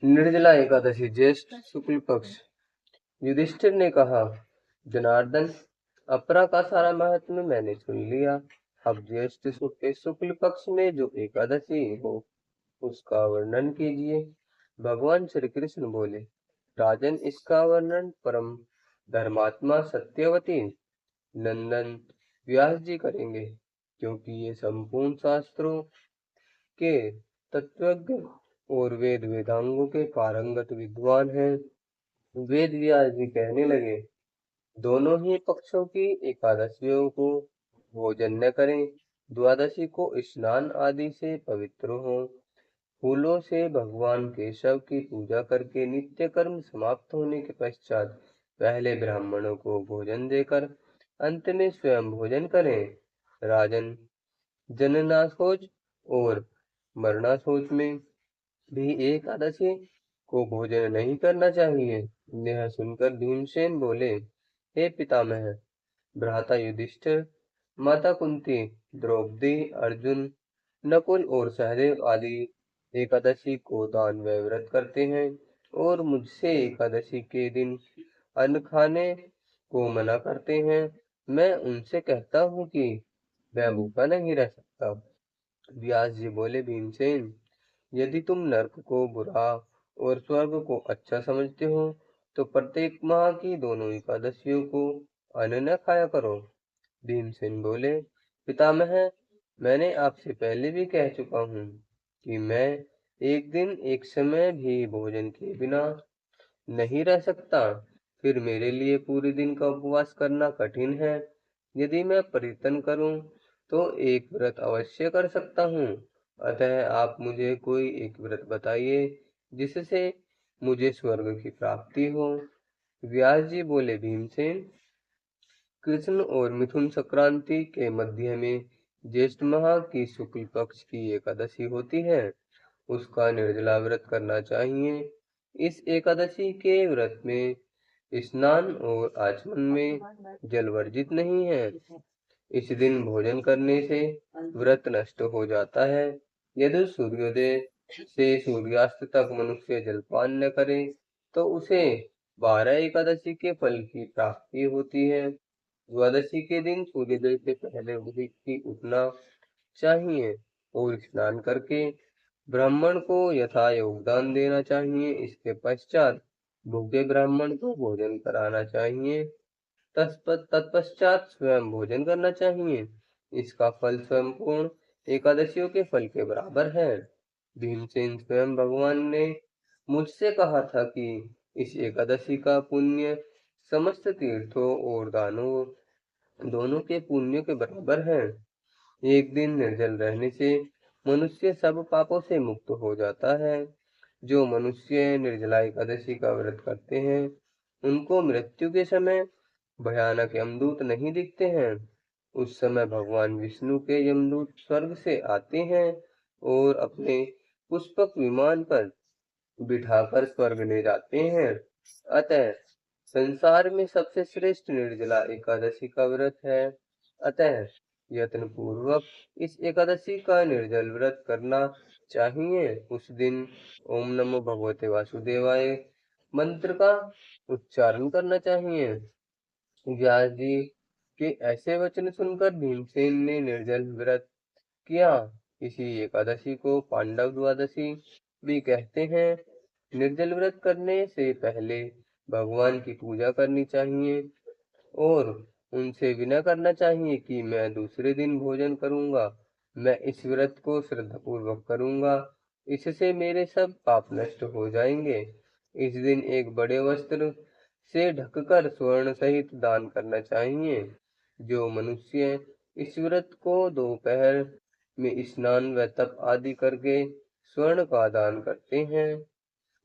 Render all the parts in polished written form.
निर्जला एकादशी ज्येष्ठ शुक्ल पक्ष। युधिष्ठिर ने कहा, जनार्दन, अपरा का सारा महत्व मैंने सुन लिया। अब ज्येष्ठ शुक्ल पक्ष में जो एकादशी हो उसका वर्णन कीजिए। भगवान श्री कृष्ण बोले, राजन, इसका वर्णन परम धर्मात्मा सत्यवती नंदन व्यास जी करेंगे, क्योंकि ये संपूर्ण शास्त्रों के तत्वज्ञ और वेद वेदांगों के पारंगत विद्वान हैं। वेद व्यास जी कहने लगे, दोनों ही पक्षों की एकादशियों को भोजन न करें। द्वादशी को स्नान आदि से पवित्र हो, फूलों से भगवान केशव की पूजा करके नित्य कर्म समाप्त होने के पश्चात पहले ब्राह्मणों को भोजन देकर अंत में स्वयं भोजन करें। राजन, जननाशोच और मरणाशोच में भी एकादशी को भोजन नहीं करना चाहिए। यह सुनकर भीमसेन बोले, हे पितामह, भ्राता युधिष्ठिर, माता कुंती, द्रौपदी, अर्जुन, नकुल और सहदेव आदि एकादशी को दान व व्रत करते हैं और मुझसे एकादशी के दिन अन्न खाने को मना करते हैं। मैं उनसे कहता हूँ कि मैं भूखा नहीं रह सकता। व्यास जी बोले, भीमसेन, यदि तुम नरक को बुरा और स्वर्ग को अच्छा समझते हो तो प्रत्येक माह की दोनों एकादशियों को अन्न न खाया करो। भीमसेन बोले, पितामह, मैंने आपसे पहले भी कह चुका हूँ कि मैं एक दिन एक समय भी भोजन के बिना नहीं रह सकता। फिर मेरे लिए पूरे दिन का उपवास करना कठिन है। यदि मैं परिवर्तन करूं तो एक व्रत अवश्य कर सकता हूँ। अतः आप मुझे कोई एक व्रत बताइए जिससे मुझे स्वर्ग की प्राप्ति हो। व्यास जी बोले, भीमसेन, कृष्ण और मिथुन संक्रांति के मध्य में ज्येष्ठ माह की शुक्ल पक्ष की एकादशी होती है, उसका निर्जला व्रत करना चाहिए। इस एकादशी के व्रत में स्नान और आचमन में जल वर्जित नहीं है। इस दिन भोजन करने से व्रत नष्ट हो जाता है। यदि सूर्योदय से सूर्यास्त तक मनुष्य जलपान न करे तो उसे 12 एकादशी के फल की प्राप्ति होती है। द्वादशी के दिन सूर्योदय से पहले उठना चाहिए और स्नान करके ब्राह्मण को यथा योगदान देना चाहिए। इसके पश्चात भूखे ब्राह्मण को भोजन कराना चाहिए। तत्पश्चात स्वयं भोजन करना चाहिए। इसका फल स्वयं पूर्ण एकादशियों के फल के बराबर है। भीमसेन, स्वयं भगवान ने मुझसे कहा था कि इस एकादशी का पुण्य समस्त तीर्थों और दानों दोनों के पुण्यों के बराबर है। एक दिन निर्जल रहने से मनुष्य सब पापों से मुक्त हो जाता है। जो मनुष्य निर्जला एकादशी का व्रत करते हैं उनको मृत्यु के समय भयानक यमदूत नहीं दिखते हैं। उस समय भगवान विष्णु के यमदूत स्वर्ग से आते हैं और अपने पुष्पक विमान पर बिठाकर स्वर्ग ले जाते हैं। अतः संसार में सबसे श्रेष्ठ निर्जला एकादशी का व्रत है। अतः यत्न पूर्वक इस एकादशी का निर्जल व्रत करना चाहिए। उस दिन ओम नमो भगवते वासुदेवाय मंत्र का उच्चारण करना चाहिए। व्यास जी के ऐसे वचन सुनकर भीमसेन ने निर्जल व्रत किया। इसी एकादशी को पांडव द्वादशी भी कहते हैं। निर्जल व्रत करने से पहले भगवान की पूजा करनी चाहिए और उनसे विनय करना चाहिए कि मैं दूसरे दिन भोजन करूंगा। मैं इस व्रत को श्रद्धापूर्वक करूंगा, इससे मेरे सब पाप नष्ट हो जाएंगे। इस दिन एक बड़े वस्त्र से ढककर स्वर्ण सहित दान करना चाहिए। जो मनुष्य इस व्रत को दोपहर में स्नान व तप आदि करके स्वर्ण का दान करते हैं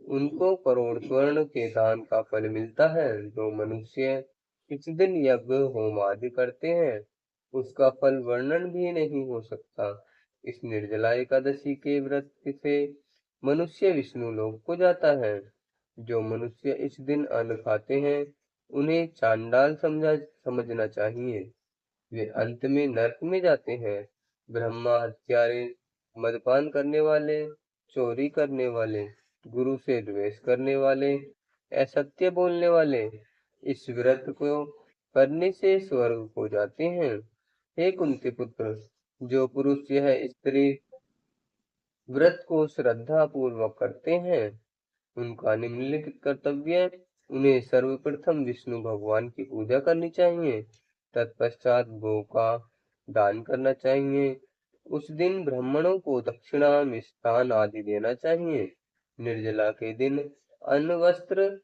उनको करोड़ स्वर्ण के दान का फल मिलता है। जो मनुष्य इस दिन यज्ञ होम आदि करते हैं उसका फल वर्णन भी नहीं हो सकता। इस निर्जला एकादशी के व्रत से मनुष्य विष्णु लोक को जाता है। जो मनुष्य इस दिन अन्न खाते हैं उन्हें चांडाल समझना चाहिए। वे अंत में नरक में जाते हैं। ब्रह्मा हत्यारे, मदपान करने वाले, चोरी करने वाले, गुरु से द्वेष करने वाले, असत्य बोलने वाले इस व्रत को करने से स्वर्ग को जाते हैं। हे कुंती पुत्र, जो पुरुष यह स्त्री व्रत को श्रद्धा पूर्वक करते हैं, उनका निम्नलिखित कर्तव्य: उन्हें सर्वप्रथम विष्णु भगवान की पूजा करनी चाहिए, तत्पश्चात गौ का दान करना चाहिए। उस दिन ब्राह्मणों को दक्षिणा, मिष्ठान आदि देना चाहिए। निर्जला के दिन अन्न, वस्त्र,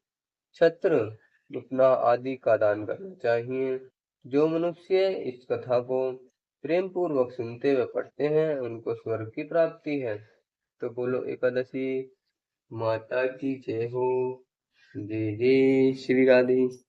छत्र, उपना आदि का दान करना चाहिए। जो मनुष्य इस कथा को प्रेम पूर्वक सुनते व पढ़ते हैं, उनको स्वर्ग की प्राप्ति है। तो बोलो एकादशी माता की जय हो। जय जय श्री राधे।